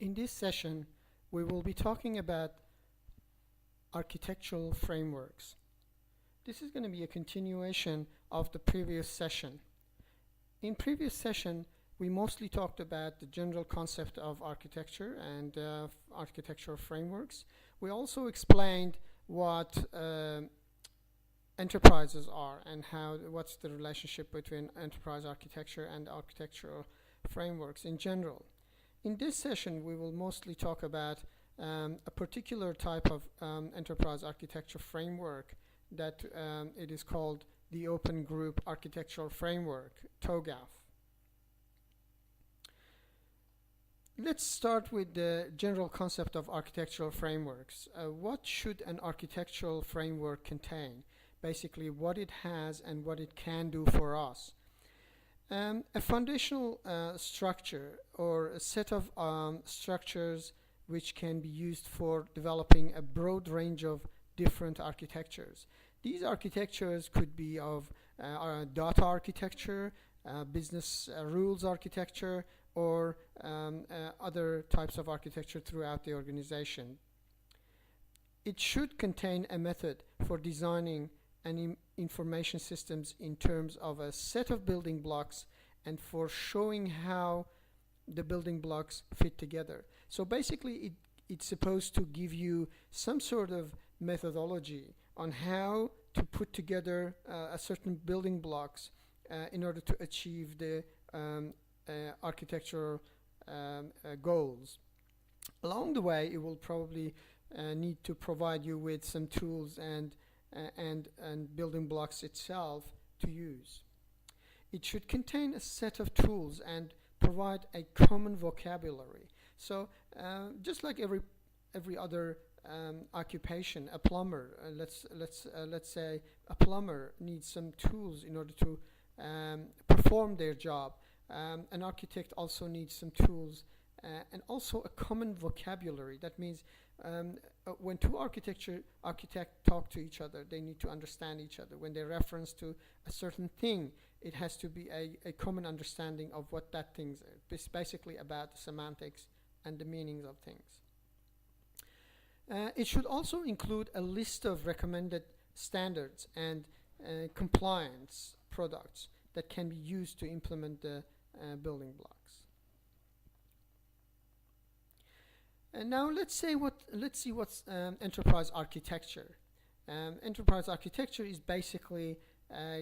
In this session, we will be talking about architectural frameworks. This is going to be a continuation of the previous session. In previous session, we mostly talked about the general concept of architecture and architectural frameworks. We also explained what enterprises are and what's the relationship between enterprise architecture and architectural frameworks in general. In this session, we will mostly talk about a particular type of enterprise architecture framework that it is called the Open Group Architectural Framework, TOGAF. Let's start with the general concept of architectural frameworks. What should an architectural framework contain? Basically, what it has and what it can do for us. A foundational structure or a set of structures which can be used for developing a broad range of different architectures. These architectures could be of data architecture, business rules architecture, or other types of architecture throughout the organization. It should contain a method for designing and information systems in terms of a set of building blocks and for showing how the building blocks fit together. So basically it's supposed to give you some sort of methodology on how to put together a certain building blocks in order to achieve the architectural goals. Along the way, it will probably need to provide you with some tools and building blocks itself to use. It should contain a set of tools and provide a common vocabulary. So just like every other occupation, a plumber, let's say a plumber needs some tools in order to perform their job. An architect also needs some tools and also a common vocabulary. That means when two architects talk to each other, they need to understand each other. When they reference to a certain thing, it has to be a common understanding of what that thing is. It's basically about the semantics and the meanings of things. It should also include a list of recommended standards and compliance products that can be used to implement the building blocks. And now let's see what's enterprise architecture. Enterprise architecture is basically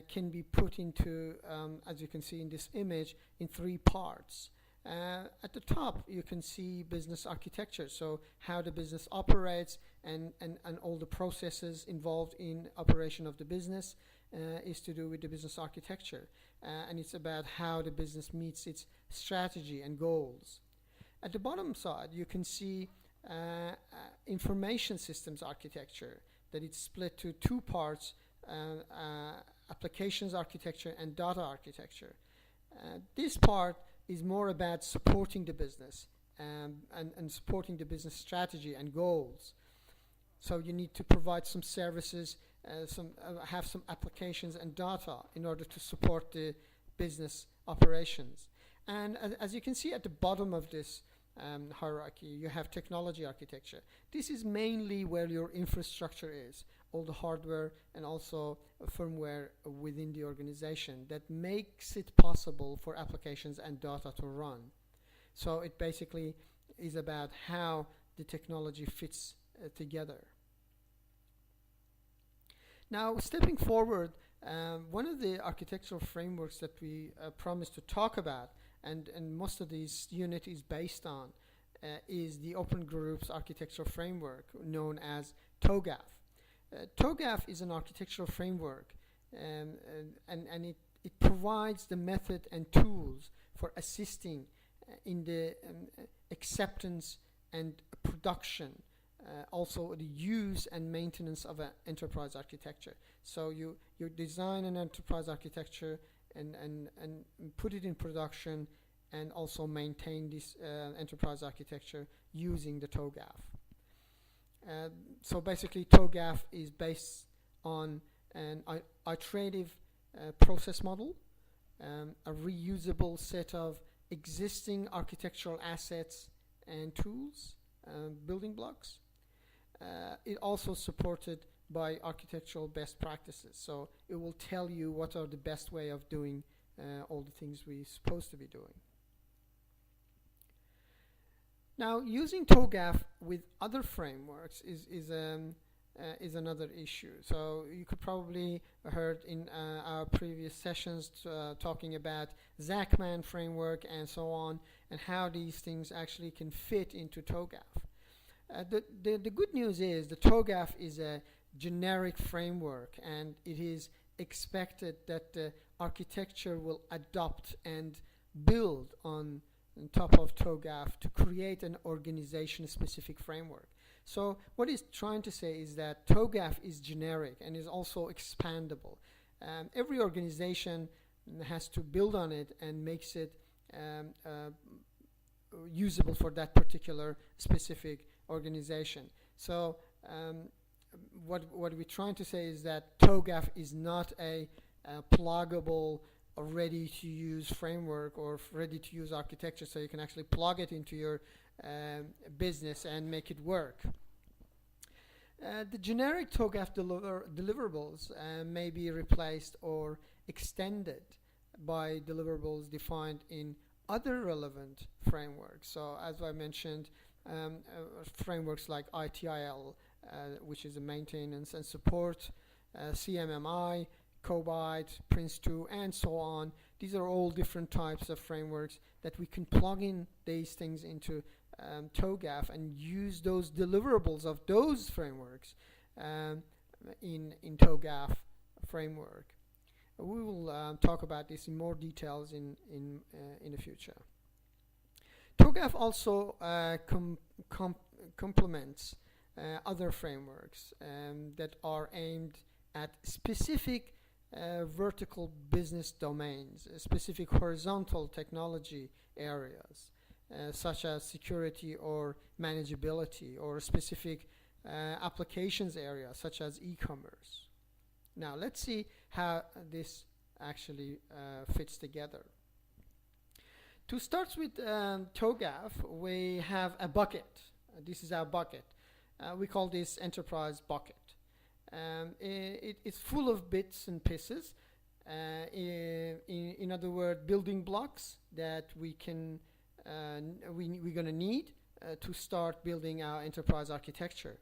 can be put into, as you can see in this image, in three parts. At the top, you can see business architecture, so how the business operates and all the processes involved in operation of the business is to do with the business architecture. And it's about how the business meets its strategy and goals. At the bottom side, you can see information systems architecture, that it's split to two parts, applications architecture and data architecture. This part is more about supporting the business and supporting the business strategy and goals. So you need to provide some services, have some applications and data in order to support the business operations. And as you can see at the bottom of this hierarchy, you have technology architecture. This is mainly where your infrastructure is, all the hardware and also firmware within the organization that makes it possible for applications and data to run. So it basically is about how the technology fits together. Now, stepping forward, one of the architectural frameworks that we promised to talk about, and most of this unit is based on, is the Open Groups Architectural Framework, known as TOGAF. TOGAF is an architectural framework, and it provides the method and tools for assisting in the acceptance and production, also the use and maintenance of an enterprise architecture. So you design an enterprise architecture and put it in production and also maintain this enterprise architecture using the TOGAF. So basically TOGAF is based on an iterative process model, a reusable set of existing architectural assets and tools, building blocks. It also supported by architectural best practices. So it will tell you what are the best way of doing all the things we're supposed to be doing. Now, using TOGAF with other frameworks is another issue. So you could probably heard in our previous sessions talking about Zachman framework and so on, and how these things actually can fit into TOGAF. The good news is the TOGAF is a generic framework, and it is expected that the architecture will adopt and build on top of TOGAF to create an organization-specific framework. So what it's trying to say is that TOGAF is generic and is also expandable. Every organization has to build on it and makes it usable for that particular specific organization. So what we're trying to say is that TOGAF is not a pluggable or ready-to-use framework or ready-to-use architecture, so you can actually plug it into your business and make it work. The generic TOGAF deliverables may be replaced or extended by deliverables defined in other relevant frameworks. So as I mentioned, frameworks like ITIL, which is a maintenance and support, CMMI, COBITE, Prince2, and so on. These are all different types of frameworks that we can plug in these things into TOGAF and use those deliverables of those frameworks in TOGAF framework. We will talk about this in more details in the future. TOGAF also complements other frameworks that are aimed at specific vertical business domains, specific horizontal technology areas, such as security or manageability, or specific applications areas such as e-commerce. Now let's see how this actually fits together. To start with TOGAF, we have a bucket. This is our bucket. We call this enterprise bucket. It's full of bits and pieces. In other words, building blocks that we're going to need to start building our enterprise architecture.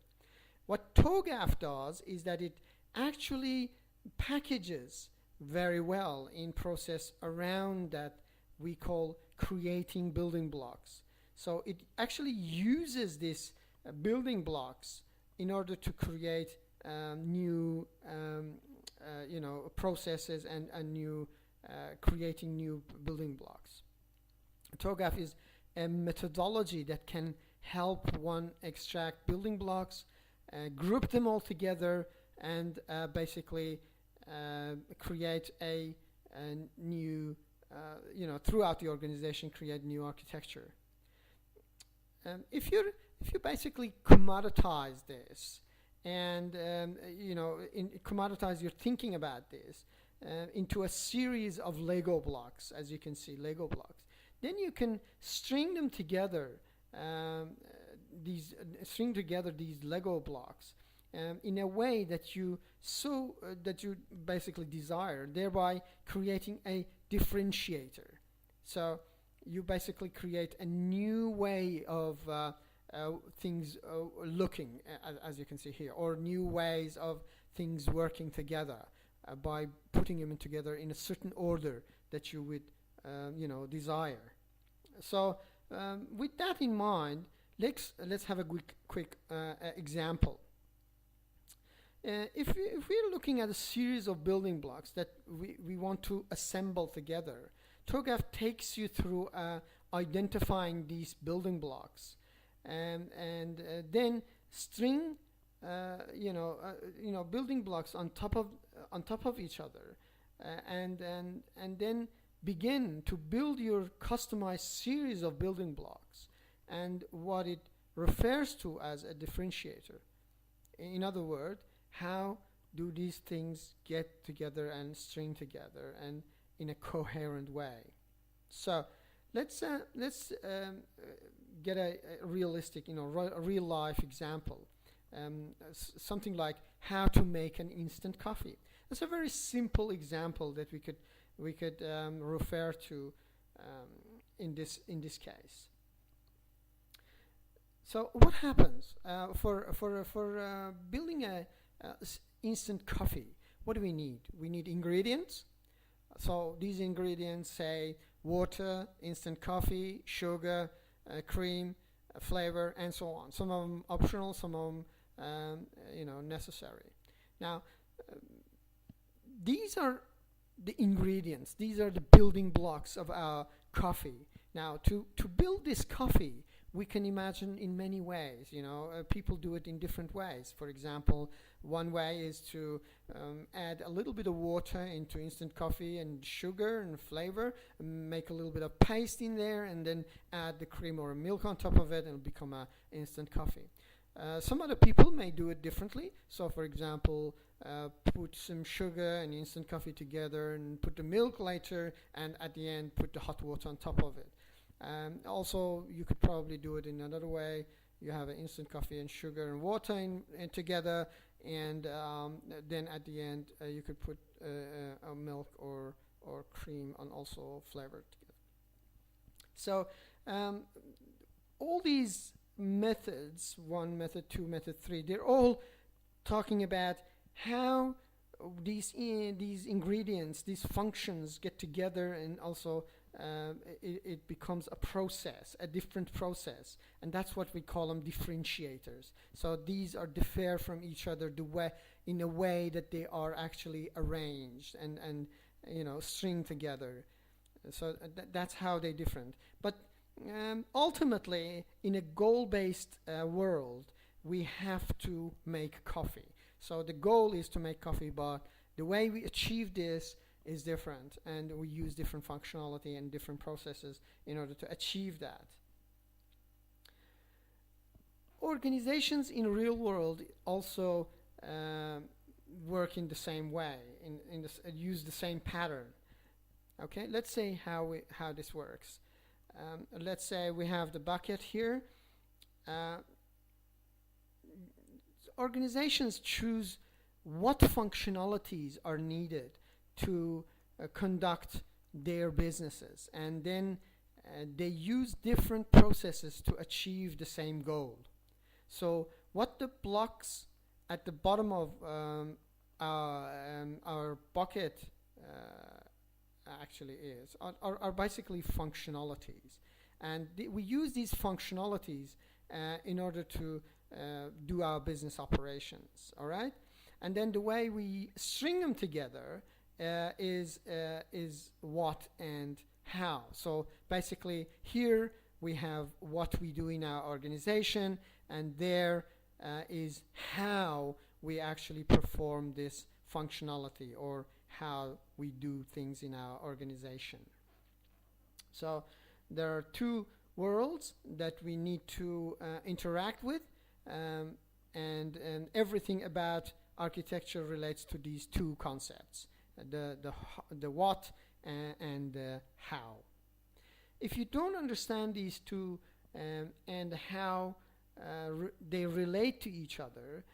What TOGAF does is that it actually packages very well in process around that we call creating building blocks. So it actually uses these building blocks in order to create new processes and new creating new building blocks. TOGAF is a methodology that can help one extract building blocks, group them all together, and basically create a new throughout the organization, create new architecture. If you basically commoditize this and commoditize your thinking about this into a series of Lego blocks, as you can see, Lego blocks, then you can string them together. These Lego blocks in a way that you basically desire, thereby creating a differentiator. So you basically create a new way of things looking, as you can see here, or new ways of things working together by putting them together in a certain order that you would desire. So with that in mind, let's have a quick example. If we're looking at a series of building blocks that we want to assemble together, TOGAF takes you through identifying these building blocks and then string building blocks on top of each other and then begin to build your customized series of building blocks and what it refers to as a differentiator. In other words, how do these things get together and string together and in a coherent way? So Get a realistic, a real life example. Something like how to make an instant coffee. That's a very simple example that we could refer to in this case. So what happens for building a instant coffee? What do we need? We need ingredients. So these ingredients say water, instant coffee, sugar, cream, flavor, and so on. Some of them optional, some of them necessary. Now, these are the ingredients. These are the building blocks of our coffee. Now, to build this coffee, we can imagine in many ways. People do it in different ways. For example, one way is to add a little bit of water into instant coffee and sugar and flavor, and make a little bit of paste in there, and then add the cream or milk on top of it, and it'll become an instant coffee. Some other people may do it differently. So, for example, put some sugar and instant coffee together and put the milk later, and at the end put the hot water on top of it. Also, you could probably do it in another way. You have an instant coffee and sugar and water in together, and then at the end you could put a milk or cream and also flavor together. So all these methods, 1 method, 2 method, 3, they're all talking about how these ingredients, these functions get together, and also it becomes a process, a different process, and that's what we call them differentiators. So these are differ from each other in a way that they are actually arranged and string together. So that's how they're different. But ultimately, in a goal-based world, we have to make coffee. So the goal is to make coffee, but the way we achieve this is different, and we use different functionality and different processes in order to achieve that. Organizations in real world also work in the same way, use the same pattern. Okay, let's say how this works. Let's say we have the bucket here. Organizations choose what functionalities are needed to conduct their businesses, and then they use different processes to achieve the same goal. So what the blocks at the bottom of our bucket actually are basically functionalities, and we use these functionalities in order to do our business operations. All right, and then the way we string them together is what and how. So basically, here we have what we do in our organization, and there is how we actually perform this functionality, or how we do things in our organization. So there are two worlds that we need to interact with, and everything about architecture relates to these two concepts, the what and the how. If you don't understand these two and how they relate to each other,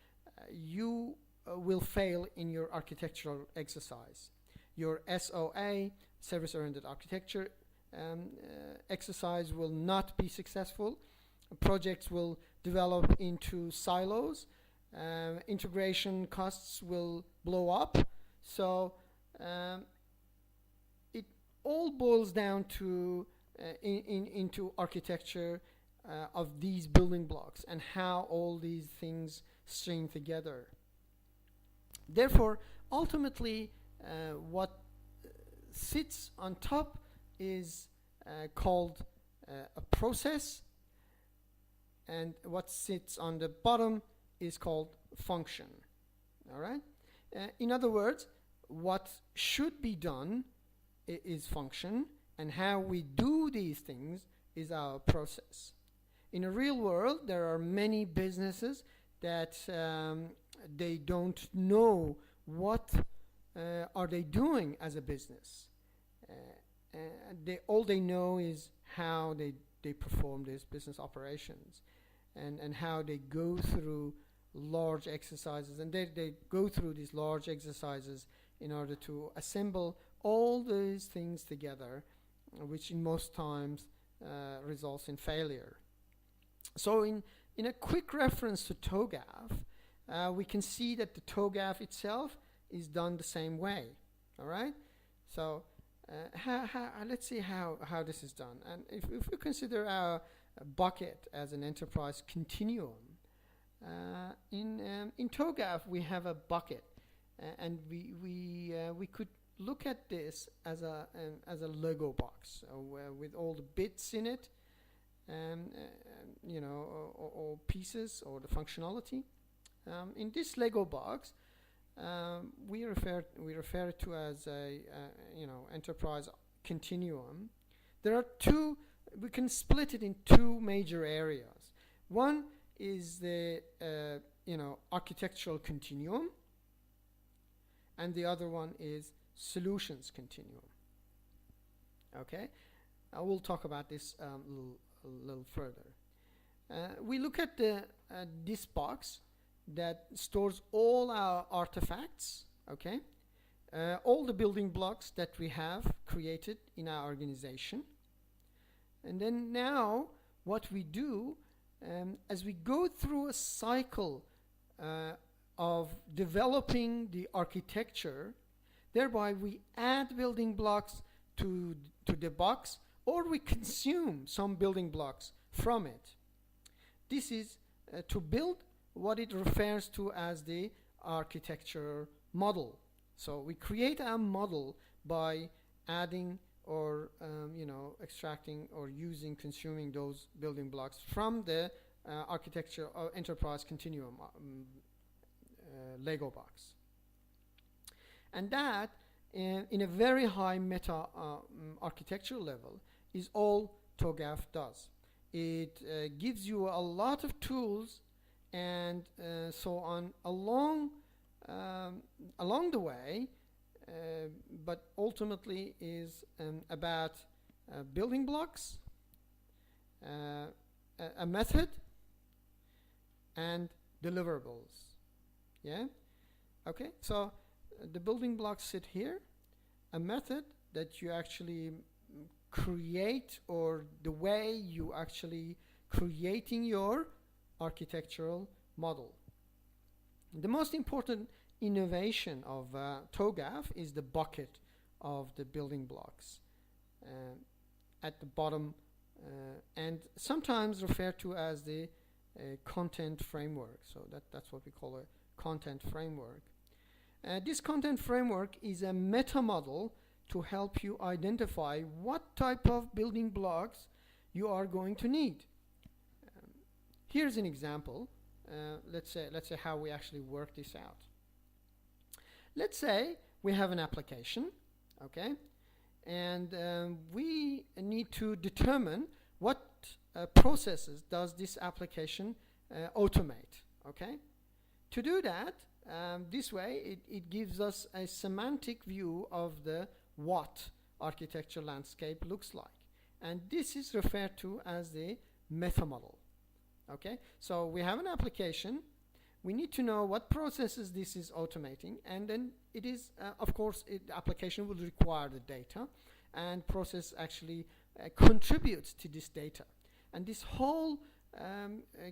you will fail in your architectural exercise. Your SOA, service-oriented architecture exercise, will not be successful. Projects will develop into silos. Integration costs will blow up. So it all boils down to into architecture of these building blocks and how all these things string together. Therefore, ultimately, what sits on top is called a process, and what sits on the bottom is called function. All right? In other words, what should be done is function, and how we do these things is our process. In a real world, there are many businesses that they don't know what are they doing as a business. All they know is how they perform these business operations, and how they go through large exercises, and they go through these large exercises in order to assemble all these things together, which in most times results in failure. So in a quick reference to TOGAF, we can see that the TOGAF itself is done the same way. All right. So let's see how this is done. And if we consider our bucket as an enterprise continuum, in TOGAF we have a bucket, and we could look at this as a Lego box with all the bits in it, or pieces, or the functionality. In this Lego box, we refer to as a enterprise continuum. There are two. We can split it in two major areas. One is the architectural continuum, and the other one is solutions continuum. Okay, I will talk about this a little further. We look at this box that stores all our artifacts, okay, all the building blocks that we have created in our organization. And then now what we do, as we go through a cycle of developing the architecture, thereby we add building blocks to the box, or we consume some building blocks from it. This is to build what it refers to as the architecture model. So we create a model by adding or extracting or consuming those building blocks from the architecture or enterprise continuum Lego box. And that, in a very high meta architecture level, is all TOGAF does. It gives you a lot of tools and so on along the way, but ultimately is about building blocks, a method, and deliverables. Yeah. Okay. So the building blocks sit here, a method that you actually create, or the way you actually creating your architectural model. The most important innovation of TOGAF is the bucket of the building blocks at the bottom, and sometimes referred to as the content framework. So that's what we call a content framework. This content framework is a meta model to help you identify what type of building blocks you are going to need. Here's an example. Let's say how we actually work this out. Let's say we have an application, okay, and we need to determine what processes does this application automate. Okay, to do that, this way it gives us a semantic view of the what architecture landscape looks like, and this is referred to as the meta model. Okay, so we have an application. We need to know what processes this is automating, and then it is, of course, the application will require the data, and process actually contributes to this data. And this whole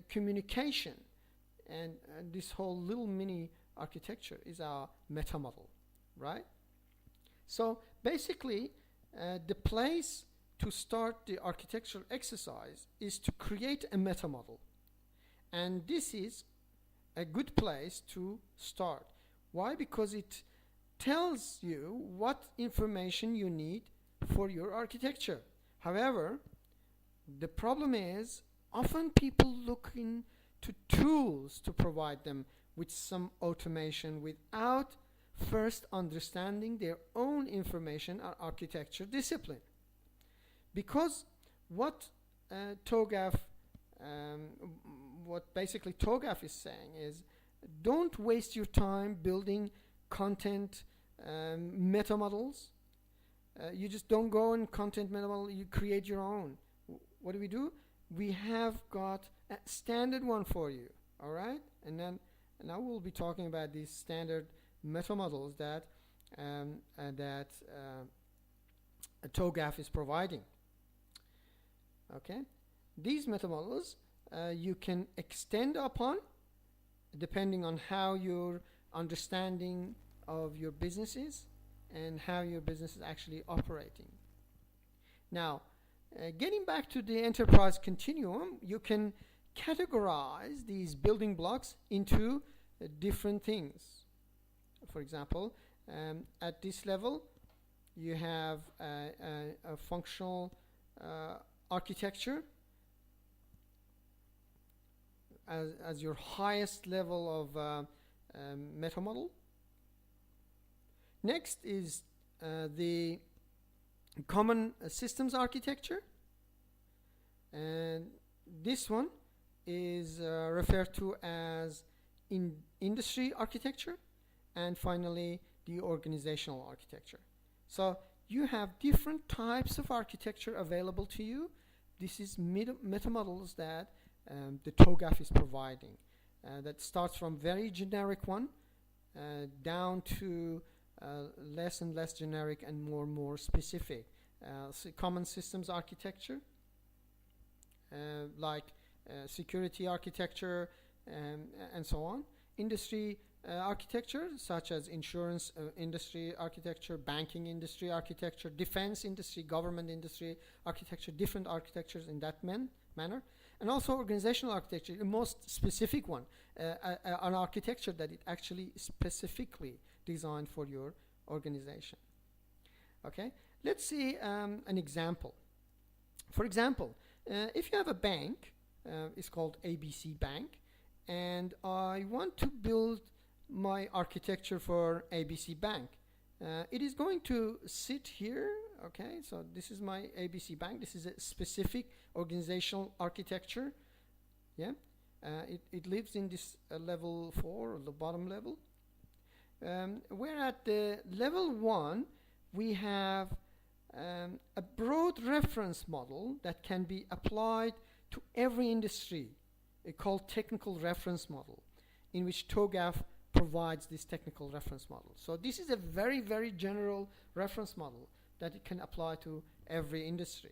communication and this whole little mini architecture is our meta model, right? So basically, the place to start the architectural exercise is to create a meta model. And this is a good place to start. Why? Because it tells you what information you need for your architecture. However, the problem is often people look into tools to provide them with some automation without first understanding their own information or architecture discipline. Because what basically TOGAF is saying is, don't waste your time building content meta models. You just don't go in content meta model, you create your own. what do? We have got a standard one for you, all right? And then now we'll be talking about these standard meta models that TOGAF is providing. Okay, these meta models you can extend upon depending on how your understanding of your business is and how your business is actually operating. Now, getting back to the enterprise continuum, you can categorize these building blocks into different things. For example, at this level, you have a functional architecture as your highest level of meta model. Next is the common systems architecture, and this one is referred to as industry architecture, and finally the organizational architecture. So you have different types of architecture available to you. This is meta models that the TOGAF is providing, that starts from very generic one down to less and less generic and more specific. So common systems architecture, like security architecture and so on. Industry architecture, such as insurance industry architecture, banking industry architecture, defense industry, government industry architecture, different architectures in that manner. And also organizational architecture, the most specific one, an architecture that it actually specifically designed for your organization. Okay, let's see an example. For example, if you have a bank, it's called ABC Bank, and I want to build my architecture for ABC Bank. It is going to sit here. Okay, so this is my ABC Bank. This is a specific organizational architecture. Yeah, it lives in this level 4, or the bottom level. Where at the level 1 we have a broad reference model that can be applied to every industry, called technical reference model, in which TOGAF provides this technical reference model. So this is a very general reference model that it can apply to every industry.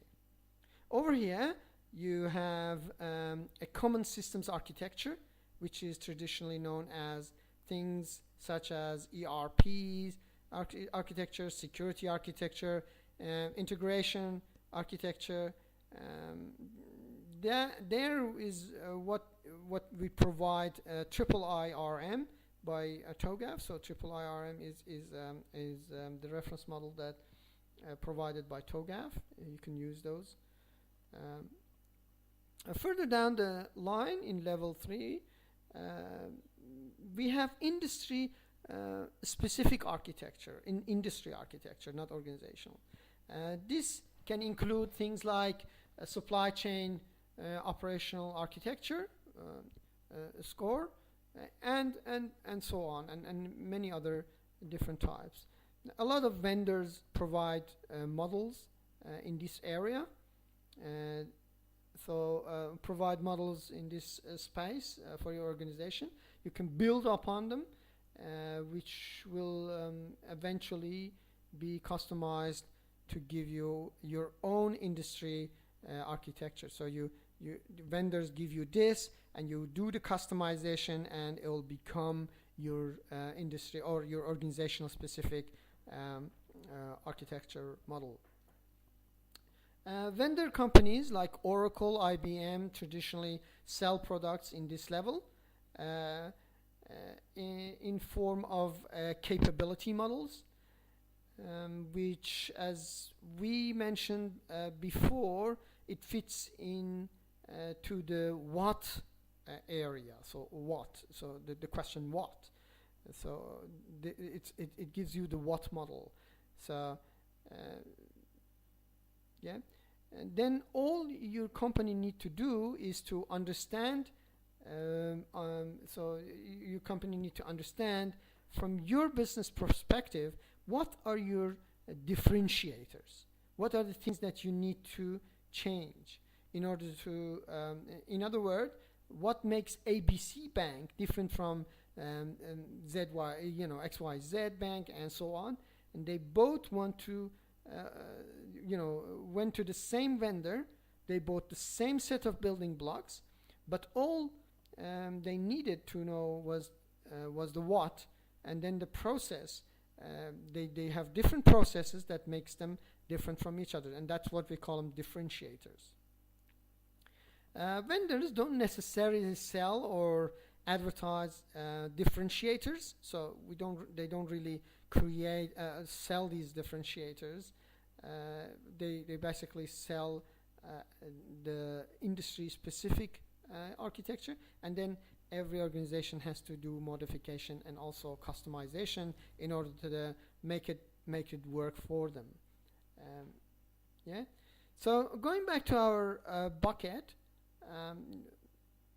Over here you have a common systems architecture, which is traditionally known as things such as ERPs, architecture, security architecture, integration architecture. There is what we provide, triple IRM by TOGAF. So triple IRM is the reference model that provided by TOGAF. You can use those. Further down the line in level 3, we have industry specific architecture, in industry architecture, not organizational. This can include things like supply chain operational architecture, SCORE, and so on, and many other different types. A lot of vendors provide models in this area, so provide models in this space for your organization. You can build upon them, which will eventually be customized to give you your own industry architecture. So vendors give you this, and you do the customization, and it will become your industry or your organizational specific architecture model. Vendor companies like Oracle, IBM traditionally sell products in this level in form of capability models, which, as we mentioned before, it fits in to the what area. So what? So the question what? So it gives you the what model. So yeah, and then all your company need to do is to understand. So your company need to understand from your business perspective, what are your differentiators? What are the things that you need to change in order to, in other words, what makes ABC Bank different from ZY, XYZ Bank and so on. And they both want to, went to the same vendor. They bought the same set of building blocks, but all they needed to know was the what, and then the process. They have different processes that makes them different from each other, and that's what we call them differentiators. Vendors don't necessarily sell or advertise differentiators, so they don't really create sell these differentiators. They basically sell the industry specific architecture, and then every organization has to do modification and also customization in order to make it work for them. Yeah. So going back to our bucket,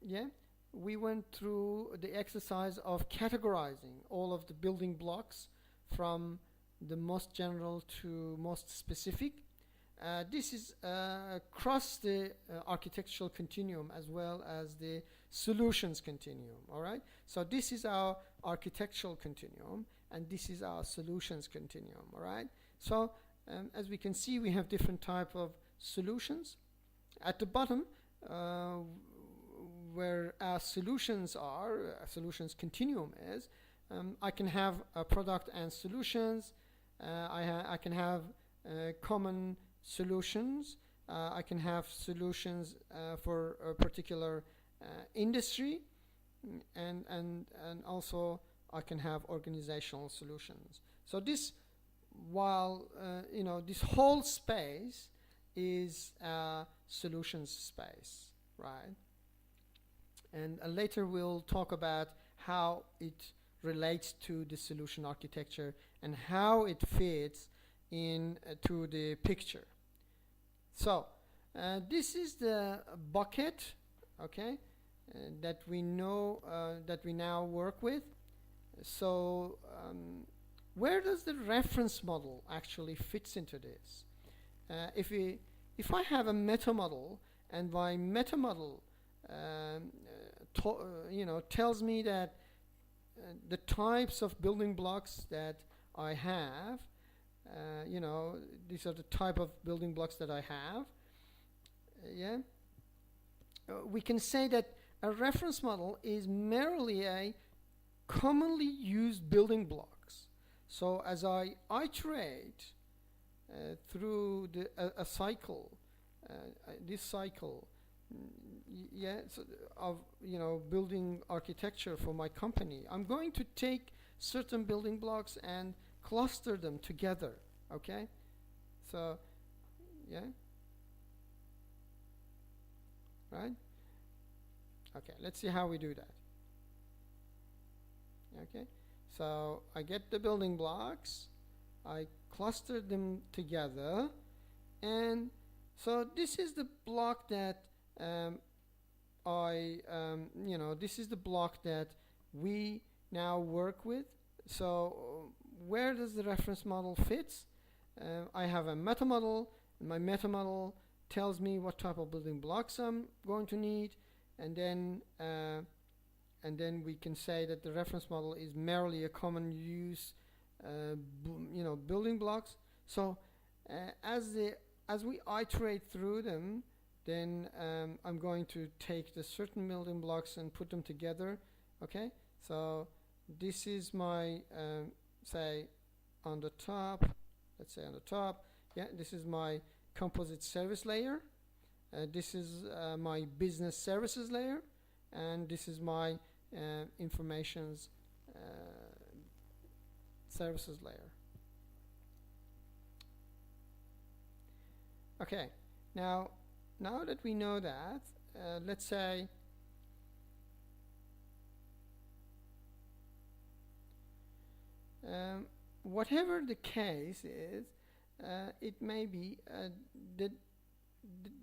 yeah, we went through the exercise of categorizing all of the building blocks from the most general to most specific. This is across the architectural continuum as well as the solutions continuum. All right. So this is our architectural continuum, and this is our solutions continuum. All right. So as we can see, we have different type of solutions. At the bottom, where our solutions are, solutions continuum is, I can have a product and solutions. I can have common solutions. I can have solutions for a particular industry, and also I can have organizational solutions. So this, while this whole space is a solutions space, right? And later we'll talk about how it relates to the solution architecture and how it fits in to the picture. So this is the bucket, okay, that we know that we now work with. So where does the reference model actually fits into this? If I have a meta model, and my meta model tells me that the types of building blocks that I have, these are the type of building blocks that I have. Yeah, we can say that a reference model is merely a commonly used building blocks. So as I iterate through a cycle, this cycle, so of building architecture for my company, I'm going to take certain building blocks and cluster them together. Okay, so yeah, right. Okay, let's see how we do that. Okay, so I get the building blocks, I cluster them together, and so this is the block that this is the block that we now work with. So where does the reference model fits? I have a meta model, and my meta model tells me what type of building blocks I'm going to need, and then we can say that the reference model is merely a common use building blocks. So as we iterate through them, then I'm going to take the certain building blocks and put them together. Okay, so this is my say on the top, let's say on the top, yeah, this is my composite service layer, this is my business services layer, and this is my informations services layer. Okay, now that we know that, let's say whatever the case is, it may be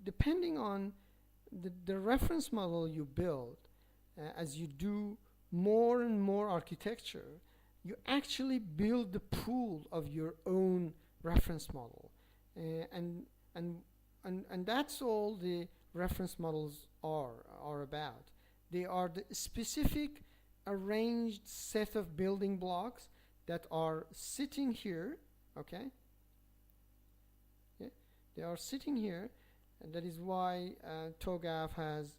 depending on the reference model you build. As you do more and more architecture, you actually build the pool of your own reference model, and that's all the reference models are about. They are the specific arranged set of building blocks that are sitting here, okay? Yeah, they are sitting here, and that is why TOGAF has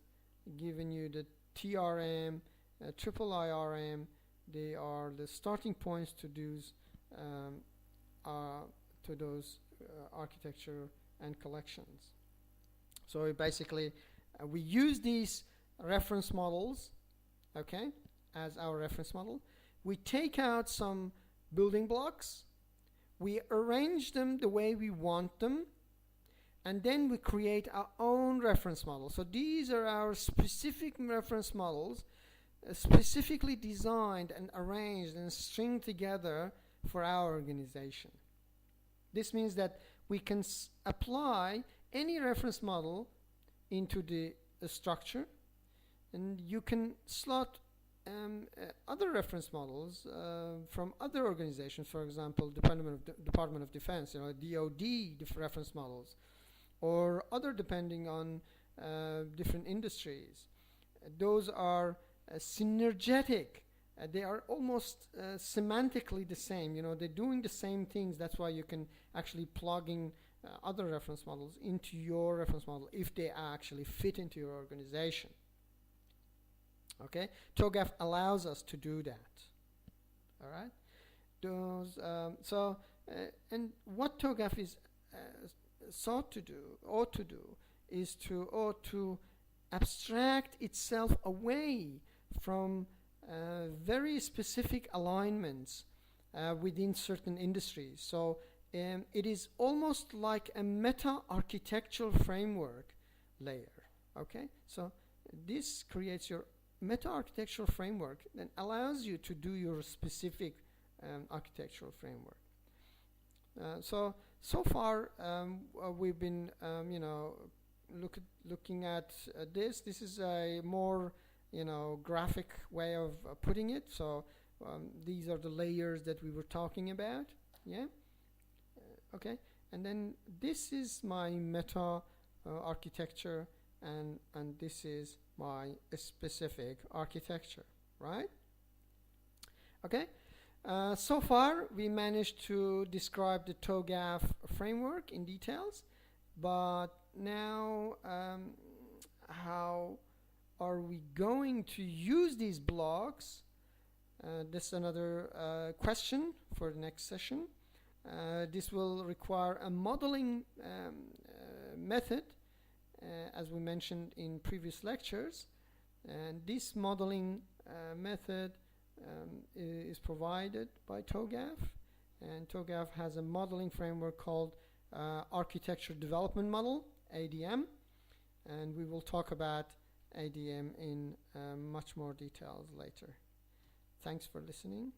given you the TRM, triple IRM. They are the starting points to those architecture and collections. So basically, we use these reference models, okay, as our reference model. We take out some building blocks, we arrange them the way we want them, and then we create our own reference model. So these are our specific reference models, specifically designed and arranged and stringed together for our organization. This means that we can apply any reference model into the structure, and you can slot other reference models from other organizations, for example, Department of Defense, DoD reference models, or other depending on different industries. Those are synergetic. They are almost semantically the same. They're doing the same things. That's why you can actually plug in other reference models into your reference model if they actually fit into your organization. Okay, TOGAF allows us to do that. All right. And what TOGAF is ought to do is to abstract itself away from very specific alignments within certain industries. So it is almost like a meta-architectural framework layer. Okay, so this creates your meta-architectural framework and allows you to do your specific architectural framework. So far we've been looking at this. This is a more graphic way of putting it. So these are the layers that we were talking about. Yeah. Okay. And then this is my meta architecture, and this is my specific architecture, right? Okay. So far we managed to describe the TOGAF framework in details, but now how are we going to use these blocks? That's another question for the next session. This will require a modeling method, as we mentioned in previous lectures, and this modeling method is provided by TOGAF, and TOGAF has a modeling framework called Architecture Development Model, ADM, and we will talk about ADM in much more details later. Thanks for listening.